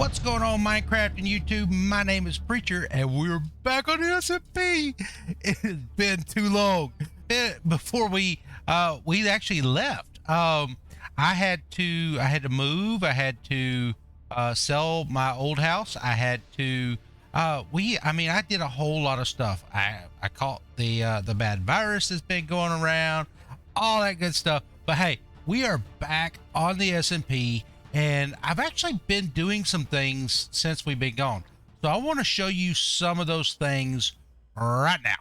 What's going on, Minecraft and YouTube? My name is Preacher, and we're back on the SMP. It has been too long. Before we actually left, I had to move. I had to sell my old house. I had to I did a whole lot of stuff. I caught the bad virus that's been going around, all that good stuff. But hey, we are back on the SMP. And I've actually been doing some things since we've been gone. So I want to show you some of those things right now.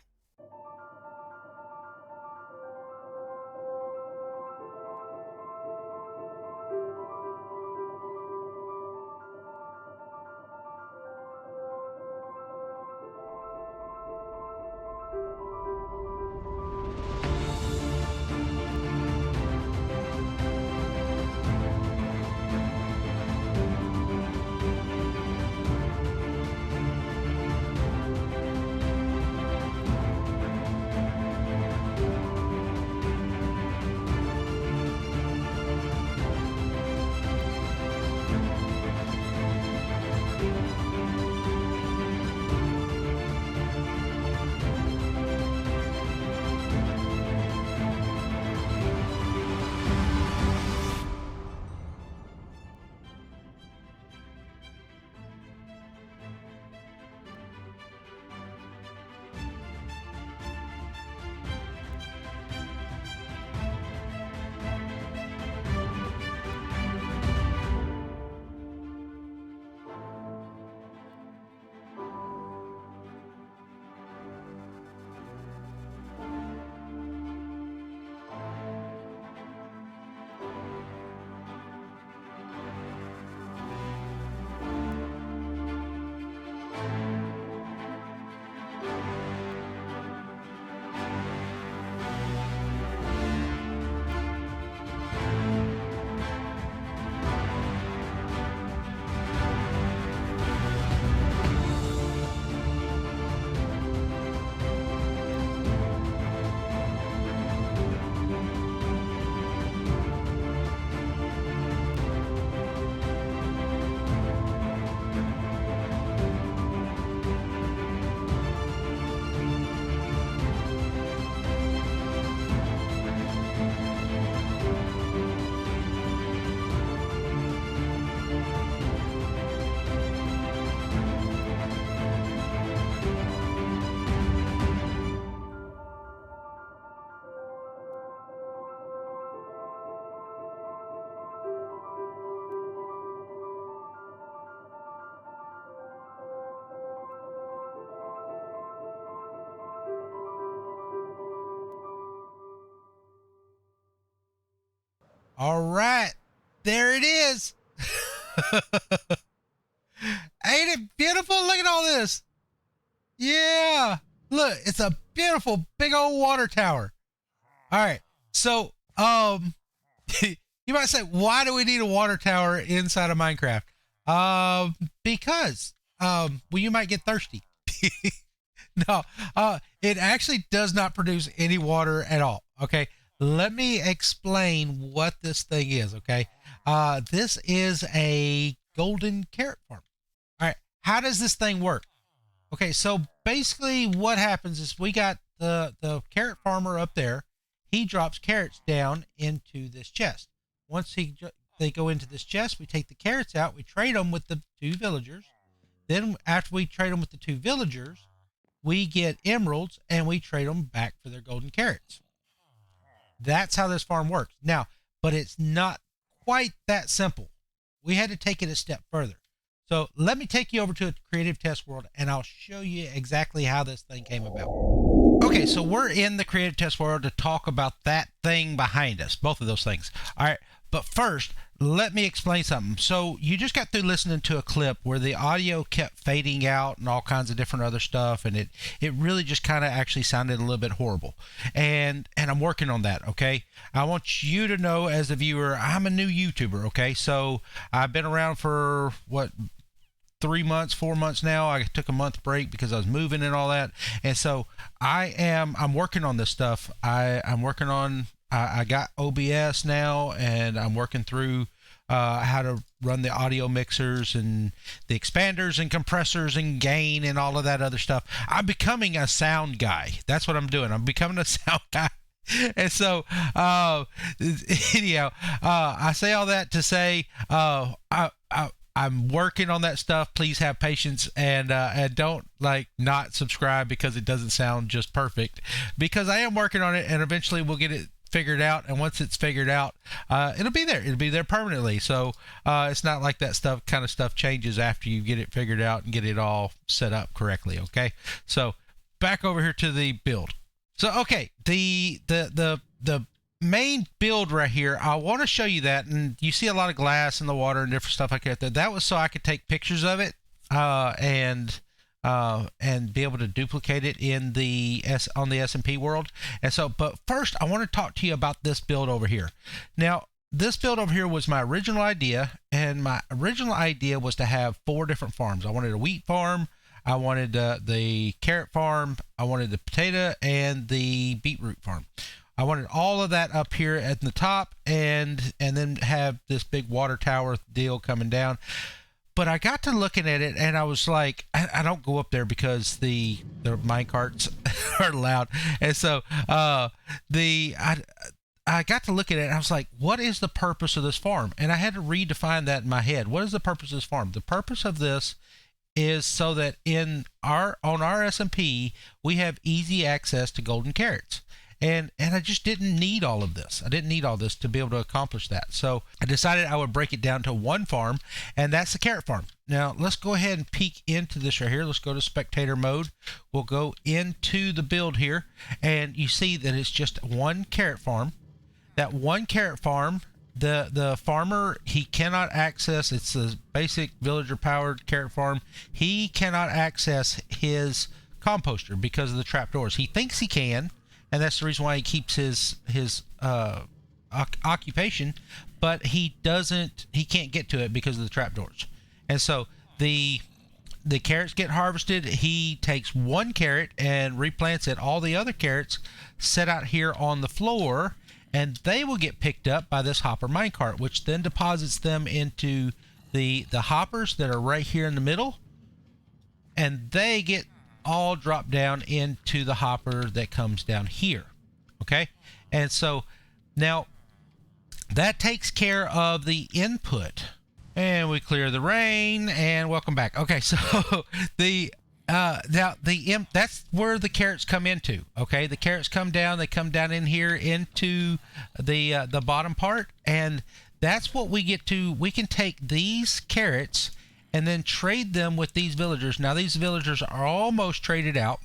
All right, there it is. Ain't it beautiful? Look at all this. Yeah, look, it's a beautiful big old water tower. All right, so you might say, why do we need a water tower inside of Minecraft? Because well, you might get thirsty. No, it actually does not produce any water at all. Okay, let me explain what this thing is. Okay, this is a golden carrot farm. All right, how does this thing work? Okay, so basically what happens is we got the carrot farmer up there. He drops carrots down into this chest. Once they go into this chest, we take the carrots out. We trade them with the two villagers. Then after we trade them with the two villagers, we get emeralds and we trade them back for their golden carrots. That's how this farm works. Now, but it's not quite that simple. We had to take it a step further. So let me take you over to a creative test world and I'll show you exactly how this thing came about. Okay, so we're in the creative test world to talk about that thing behind us, both of those things. All right, but first, let me explain something. So you just got through listening to a clip where the audio kept fading out and all kinds of different other stuff, and it really just kind of actually sounded a little bit horrible. And I'm working on that, okay? I want you to know, as a viewer, I'm a new YouTuber, okay? So I've been around for, 3 months, 4 months now. I took a month break because I was moving and all that. And so I'm working on this stuff. I'm working on, I got OBS now, and I'm working through how to run the audio mixers and the expanders and compressors and gain and all of that other stuff. I'm becoming a sound guy. That's what I'm doing. I'm becoming a sound guy. And so, anyhow, I say all that to say, I'm working on that stuff. Please have patience and don't not subscribe because it doesn't sound just perfect, because I am working on it, and eventually we'll get it figured out. And once it's figured out, it'll be there. It'll be there permanently. So it's not like that kind of stuff changes after you get it figured out and get it all set up correctly. Okay. So back over here to the build. So, okay, the main build right here, I want to show you that, and you see a lot of glass in the water and different stuff like that. That was so I could take pictures of it and be able to duplicate it on the SMP world. And so, but first, I want to talk to you about this build over here. Now, this build over here was my original idea, and my original idea was to have 4 different farms. I wanted a wheat farm, I wanted the carrot farm, I wanted the potato, and the beetroot farm. I wanted all of that up here at the top, and then have this big water tower deal coming down. But I got to looking at it, and I was like, I don't go up there because the mine carts are loud. And so I got to look at it, and I was like, what is the purpose of this farm? And I had to redefine that in my head. What is the purpose of this farm? The purpose of this is so that on our SMP, we have easy access to golden carrots. And I just didn't need all of this. I didn't need all this to be able to accomplish that. So I decided I would break it down to one farm, and that's the carrot farm. Now, let's go ahead and peek into this right here. Let's go to spectator mode. We'll go into the build here, and you see that it's just one carrot farm. That one carrot farm, the farmer, he cannot access, it's a basic villager powered carrot farm. He cannot access his composter because of the trapdoors. He thinks he can, and that's the reason why he keeps his occupation, but he can't get to it because of the trapdoors. And so the carrots get harvested. He takes one carrot and replants it. All the other carrots set out here on the floor, and they will get picked up by this hopper minecart, which then deposits them into the hoppers that are right here in the middle, and they get all dropped down into the hopper that comes down here. Okay, and so now that takes care of the input, and we clear the rain, and welcome back. Okay, so that's where the carrots come into. Okay, the carrots come down. They come down in here into the bottom part, and that's what we get to. We can take these carrots and then trade them with these villagers. Now these villagers are almost traded out.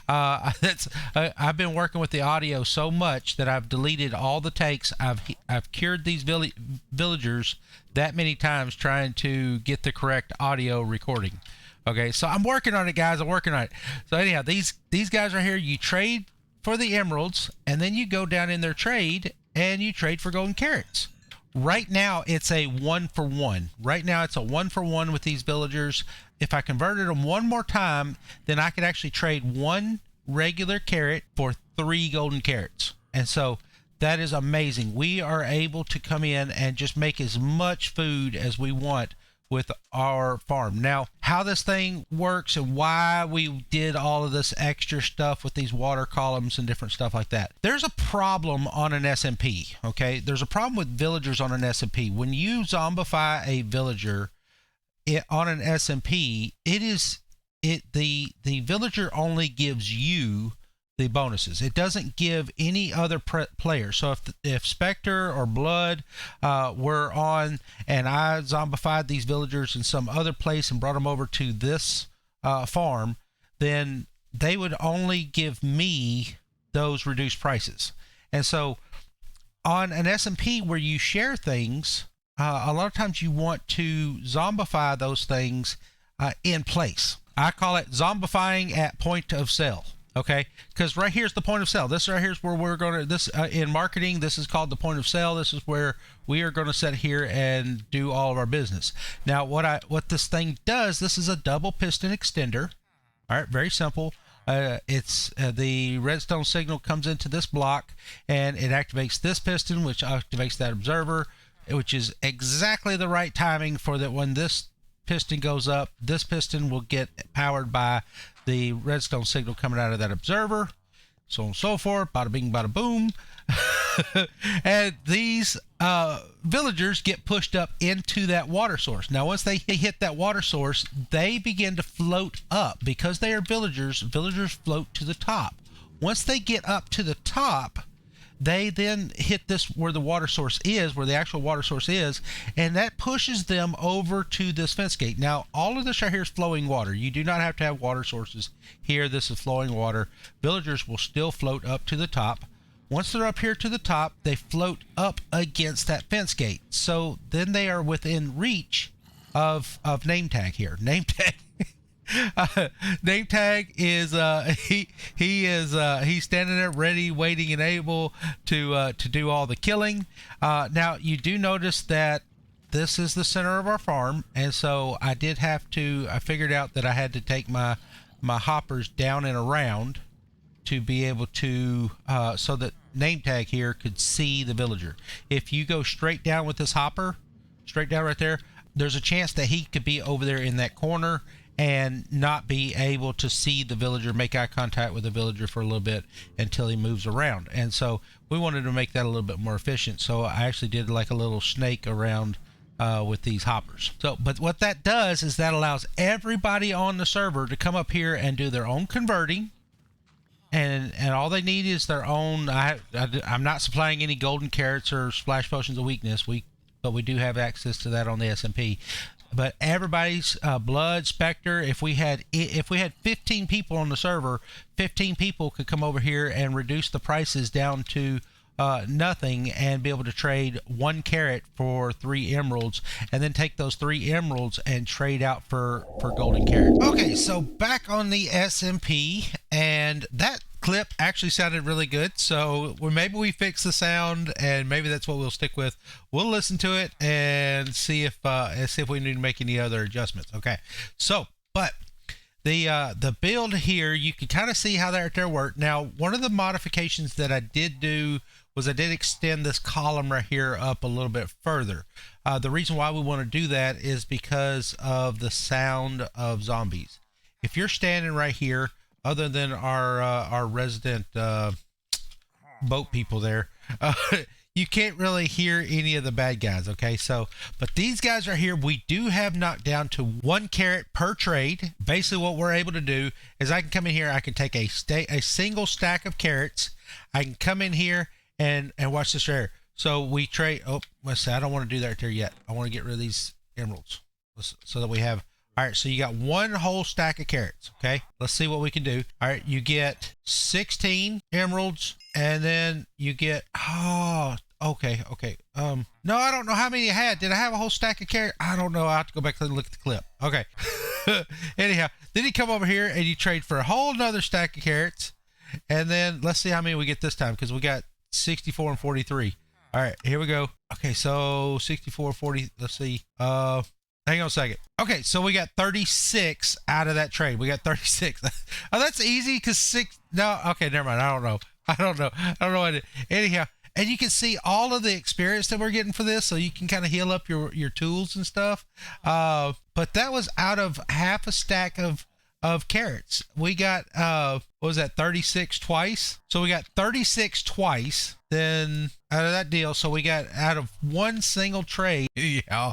I've been working with the audio so much that I've deleted all the takes. I've cured these villagers that many times trying to get the correct audio recording. Okay, so I'm working on it, guys. I'm working on it. So anyhow, these guys are here. You trade for the emeralds, and then you go down in their trade, and you trade for golden carrots. Right now, it's a 1-for-1. Right now, it's a 1-for-1 with these villagers. If I converted them one more time, then I could actually trade 1 regular carrot for 3 golden carrots. And so that is amazing. We are able to come in and just make as much food as we want with our farm. Now, how this thing works and why we did all of this extra stuff with these water columns and different stuff like that. There's a problem on an SMP, okay? There's a problem with villagers on an SMP. When you zombify a villager on an SMP, the villager only gives you the bonuses. It doesn't give any other player. So if Spectre or Blood were on, and I zombified these villagers in some other place and brought them over to this farm, then they would only give me those reduced prices. And so on an SMP where you share things, a lot of times you want to zombify those things in place. I call it zombifying at point of sale. Okay, because right here's the point of sale. This right here is where we're going to, in marketing, this is called the point of sale. This is where we are going to sit here and do all of our business. Now, what this thing does, this is a double piston extender. All right, very simple. It's the redstone signal comes into this block, and it activates this piston, which activates that observer. which is exactly the right timing for that. When this piston goes up, this piston will get powered by the redstone signal coming out of that observer, so on and so forth, bada bing, bada boom. And these villagers get pushed up into that water source. Now, once they hit that water source, they begin to float up. Because they are villagers, villagers float to the top. Once they get up to the top, they then hit this where the water source is, where the actual water source is, and that pushes them over to this fence gate. Now, all of this right here is flowing water. You do not have to have water sources here. This is flowing water. Villagers will still float up to the top. Once they're up here to the top, they float up against that fence gate. So then they are within reach of name tag here. Name tag. Name tag is he's standing there ready, waiting, and able to do all the killing. Now you do notice that this is the center of our farm, and so I figured out that I had to take my hoppers down and around to be able to so that name tag here could see the villager. If you go straight down with this hopper, straight down right there, there's a chance that he could be over there in that corner and not be able to see the villager, make eye contact with the villager for a little bit until he moves around. And so we wanted to make that a little bit more efficient. So I actually did like a little snake around with these hoppers. So, but what that does is that allows everybody on the server to come up here and do their own converting. And all they need is their own. I'm not supplying any golden carrots or splash potions of weakness. But we do have access to that on the SMP. But everybody's blood specter. If we had 15 people on the server, 15 people could come over here and reduce the prices down to nothing and be able to trade 1 carrot for 3 emeralds, and then take those 3 emeralds and trade out for golden carrots. Okay, so back on the SMP, and that clip actually sounded really good. So maybe we fix the sound, and maybe that's what we'll stick with. We'll listen to it and see if we need to make any other adjustments. Okay, so but the build here, you can kind of see how that right there worked. Now, one of the modifications that I did do was I did extend this column right here up a little bit further. The reason why we want to do that is because of the sound of zombies. If you're standing right here, other than our resident boat people there, you can't really hear any of the bad guys. Okay, so but these guys right here, we do have knocked down to 1 carrot per trade. Basically, what we're able to do is I can come in here, I can take a single stack of carrots, I can come in here and watch this right here. So we trade. Oh, let's see. I don't want to do that there yet. I want to get rid of these emeralds so that we have. All right, so you got 1 whole stack of carrots. Okay, let's see what we can do. All right, you get 16 emeralds, and then you get okay. No, I don't know how many I had. Did I have a whole stack of carrots? I don't know. I have to go back and look at the clip. Okay. Anyhow, then you come over here and you trade for a whole nother stack of carrots, and then let's see how many we get this time, because we got 64 and 43. All right, here we go. Okay, so 64, 40. Let's see. Hang on a second. Okay, so we got 36 out of that trade. We got 36. Oh, that's easy because 6. No, okay, never mind. I don't know what it. Anyhow, and you can see all of the experience that we're getting for this, so you can kind of heal up your tools and stuff. But that was out of half a stack of carrots. We got what was that, 36 twice? So we got 36 twice then out of that deal. So we got out of 1 single trade. Yeah,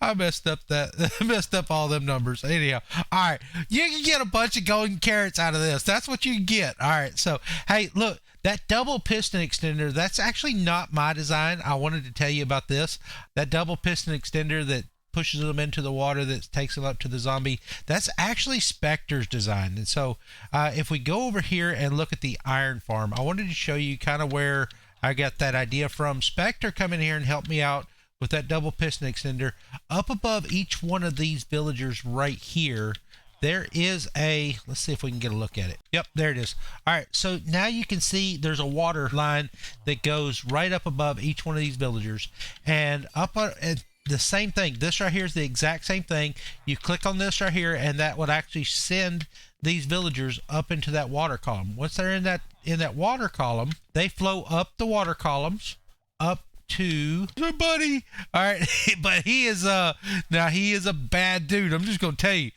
I messed up all them numbers. Anyhow, all right, you can get a bunch of golden carrots out of this. That's what you can get. All right, so hey, look, that double piston extender, that's actually not my design. I wanted to tell you about this. That double piston extender that pushes them into the water, that takes them up to the zombie, that's actually Spectre's design. And so if we go over here and look at the iron farm, I wanted to show you kind of where I got that idea from. Spectre come in here and help me out with that double piston extender. Up above each one of these villagers right here, there is a, let's see if we can get a look at it. Yep, there it is. All right, so now you can see there's a water line that goes right up above each one of these villagers, and up at the same thing. This right here is the exact same thing. You click on this right here, and that would actually send these villagers up into that water column. Once they're in that water column, they flow up the water columns, up to buddy. All right, but he is now he is a bad dude. I'm just gonna tell you,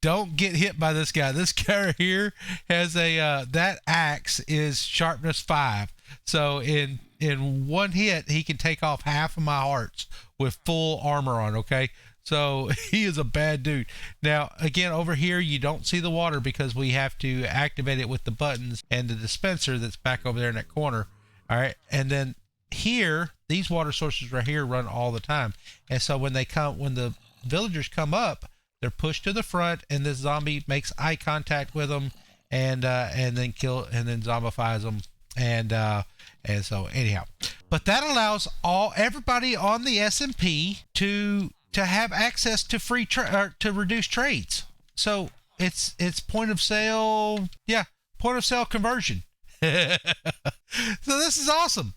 don't get hit by this guy. This guy right here has a that axe is sharpness 5. So in one hit, he can take off half of my hearts with full armor on. Okay. So he is a bad dude. Now, again, over here, you don't see the water because we have to activate it with the buttons and the dispenser that's back over there in that corner. All right. And then here, these water sources right here run all the time. And so when the villagers come up, they're pushed to the front, and this zombie makes eye contact with them and then zombifies them. And so anyhow, but that allows everybody on the SMP to have access to free to reduce trades. So it's point of sale, point of sale conversion. So this is awesome.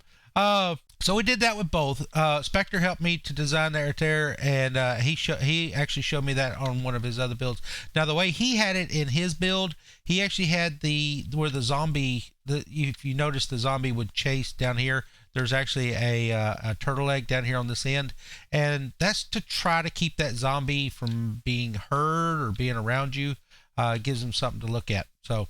So we did that with both. Spectre helped me to design that right there, and he actually showed me that on one of his other builds. Now the way he had it in his build, he actually had where the zombie, if you notice, the zombie would chase down here. There's actually a turtle egg down here on this end, and that's to try to keep that zombie from being heard or being around you. It gives them something to look at. So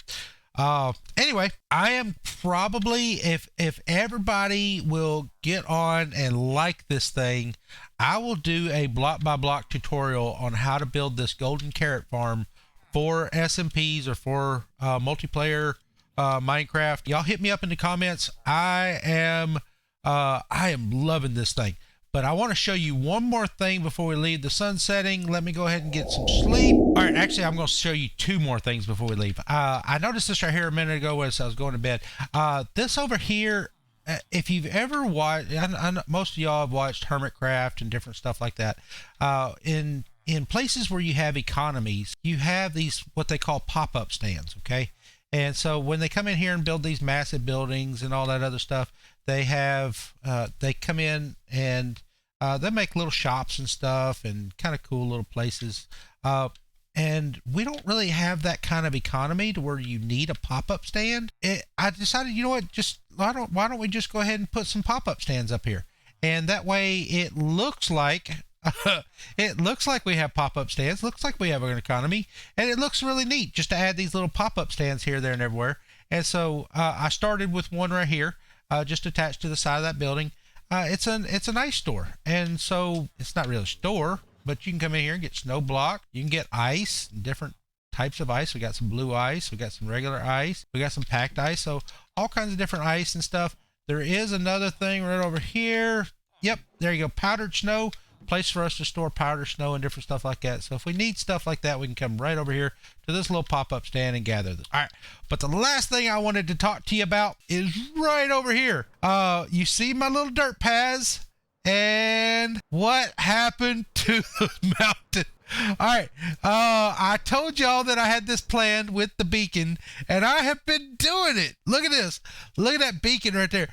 anyway, I am probably, if everybody will get on and like this thing, I will do a block by block tutorial on how to build this golden carrot farm for SMPs or for multiplayer Minecraft. Y'all hit me up in the comments. I am loving this thing. But I want to show you one more thing before we leave. The sun's setting. Let me go ahead and get some sleep. All right, actually, I'm going to show you 2 more things before we leave. I noticed this right here a minute ago as I was going to bed. This over here, if you've ever watched, I know most of y'all have watched Hermitcraft and different stuff like that. In places where you have economies, you have these what they call pop-up stands, okay? And so when they come in here and build these massive buildings and all that other stuff, they come in and they make little shops and stuff and kind of cool little places. And we don't really have that kind of economy to where you need a pop-up stand. I decided, you know what, why don't we just go ahead and put some pop-up stands up here? And that way it looks like we have pop-up stands, looks like we have an economy, and it looks really neat just to add these little pop-up stands here, there, and everywhere. And so I started with one right here, just attached to the side of that building. It's a nice store, and so it's not really a store, but you can come in here and get snow block. You can get ice, different types of ice. We got some blue ice, we got some regular ice, we got some packed ice, so all kinds of different ice and stuff. There is another thing right over here. Yep, there you go, powdered snow. Place for us to store powder snow and different stuff like that. So if we need stuff like that, we can come right over here to this little pop-up stand and gather this. All right, but the last thing I wanted to talk to you about is right over here. You see my little dirt paths, and what happened to the mountain? All right, I told y'all that I had this planned with the beacon, and I have been doing it. Look at this. Look at that beacon right there.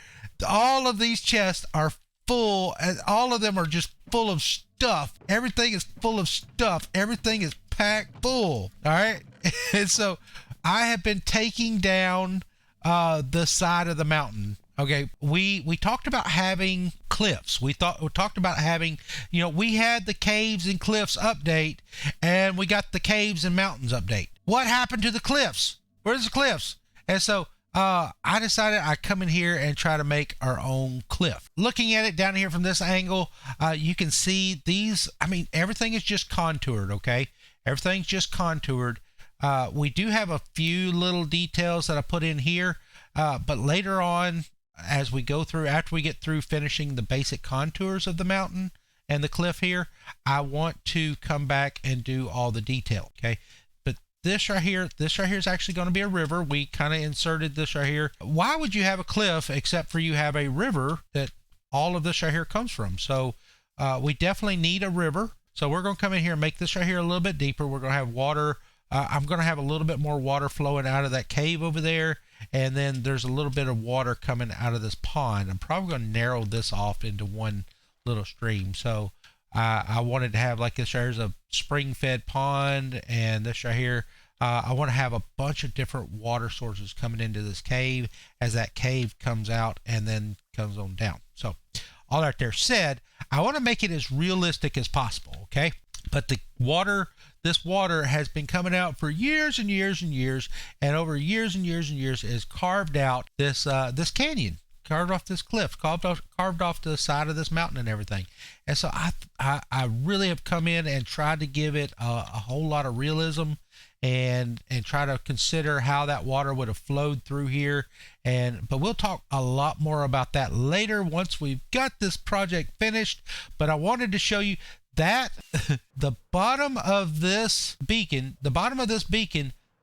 All of these chests are full, and all of them are just full of stuff. Everything is full of stuff. Everything is packed full. All right. And so I have been taking down the side of the mountain. Okay, we talked about having cliffs. We talked about having, we had the caves and cliffs update, and we got the caves and mountains update. What happened to the cliffs? Where's the cliffs? And so I decided I'd come in here and try to make our own cliff. Looking at it down here from this angle, you can see these. I mean, everything is just contoured, okay? Everything's just contoured. We do have a few little details that I put in here, but later on, as we go through, after we get through finishing the basic contours of the mountain and the cliff here, I want to come back and do all the detail, okay? This right here is actually going to be a river. We kind of inserted this right here. Why would you have a cliff except for you have a river that all of this right here comes from? So we definitely need a river. So we're going to come in here and make this right here a little bit deeper. We're going to have water. I'm going to have a little bit more water flowing out of that cave over there. And then there's a little bit of water coming out of this pond. I'm probably going to narrow this off into one little stream. So I wanted to have, like, this right here's a spring-fed pond, and this right here, I want to have a bunch of different water sources coming into this cave as that cave comes out and then comes on down. So all that there said, I want to make it as realistic as possible, okay? But this water has been coming out for years and years and years, and over years and years and years has carved out this canyon, carved off this cliff, carved off the side of this mountain and everything. And so I really have come in and tried to give it a whole lot of realism, and try to consider how that water would have flowed through here. But we'll talk a lot more about that later once we've got this project finished. But I wanted to show you that the bottom of this beacon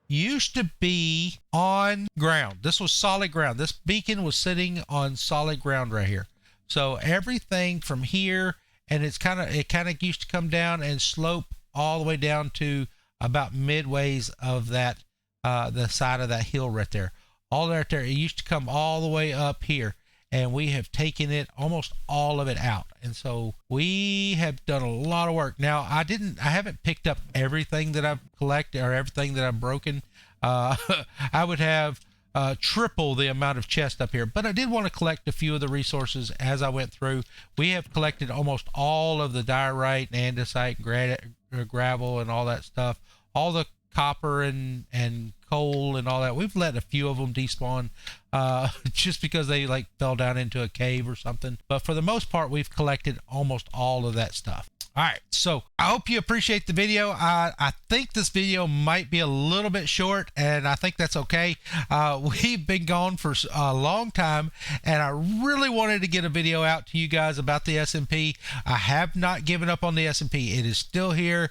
used to be on ground. This was solid ground. This beacon was sitting on solid ground right here. So everything from here, and it kind of used to come down and slope all the way down to about midways of that the side of that hill right there. All right there, it used to come all the way up here, and we have taken it, almost all of it, out. And so we have done a lot of work. Now I haven't picked up everything that I've collected or everything that I've broken. I would have triple the amount of chests up here, but I did want to collect a few of the resources as I went through. We have collected almost all of the diorite and andesite, gravel and all that stuff, all the copper and coal and all that. We've let a few of them despawn just because they like fell down into a cave or something, but for the most part we've collected almost all of that stuff. All right, so I hope you appreciate the video. I think this video might be a little bit short, and I think that's okay. We've been gone for a long time, and I really wanted to get a video out to you guys about the SMP. I have not given up on the SMP. It is still here.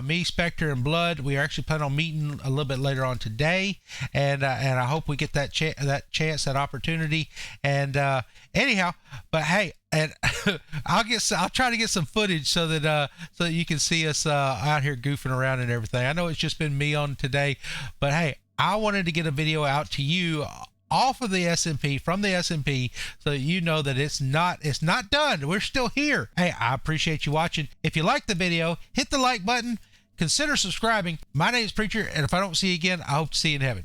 Me, Spectre, and Blood, we are actually planning on meeting a little bit later on today, and I hope we get that chance, that opportunity. And anyhow, but hey, and I'll try to get some footage so that you can see us out here goofing around and everything. I know it's just been me on today, but hey, I wanted to get a video out to you off of the SMP, from the SMP, so that you know that it's not done. We're still here. Hey, I appreciate you watching. If you like the video, hit the like button. Consider subscribing. My name is Preacher, and if I don't see you again, I hope to see you in heaven.